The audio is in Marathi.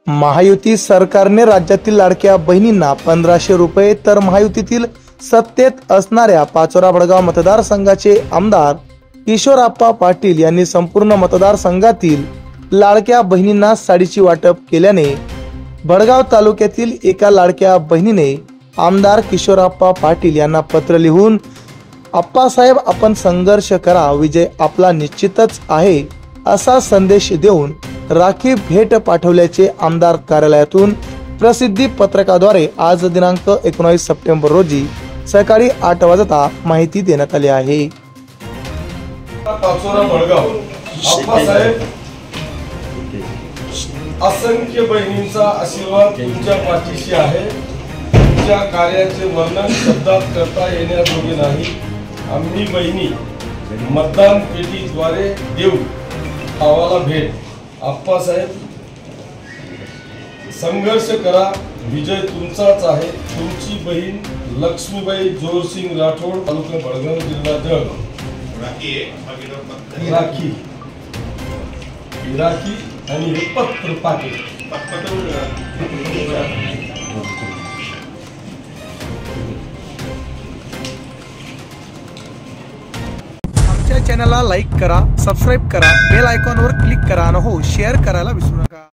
महायुती सरकारने राज्यातील लाडक्या बहिणींना 1500 रुपये तर महायुतीतील सत्तेत असणाऱ्या पाचोरा भडगाव मतदारसंघाचे आमदार किशोरप्पा पाटील यांनी संपूर्ण मतदारसंघातील लाडक्या बहिणींना साडीची वाटप केल्याने भडगाव तालुक्यातील एका लाडक्या बहिणीने आमदार किशोरप्पा पाटील यांना पत्र लिहून आप्पासाहेब आपण संघर्ष करा, विजय आपला निश्चितच आहे असा संदेश देऊन राखी भेट पाठवल्याचे आमदार कार्यालयातून प्रसिद्धी पत्रकाद्वारे आज दिनांक 19 सप्टेंबर रोजी सकाळी 8 वाजता माहिती देण्यात आली आहे। पाचोरा भडगाव आप्पासाहेब असंख्य बहिणींचा आशीर्वाद तुमच्या पाठीशी आहे। तुमच्या कार्याचे वर्णन शब्दात करता येण्याजोगे नाही। आम्ही बहिणी मतदान पेटीद्वारे देऊ आम्हाला भेट। आप्पासाहेब संघर्ष करा, विजय तुमचाच आहे। तुमची बहीण लक्ष्मीबाई जोरसिंग राठोड, तालुका भडगाव, जिल्हा जळगाव। राखी आणि हे पत्र पाटील आमच्या चॅनलला लाईक करा, सबस्क्राईब करा, बेल आयकॉनवर क्लिक करा आणि हो शेअर करायला विसरू नका।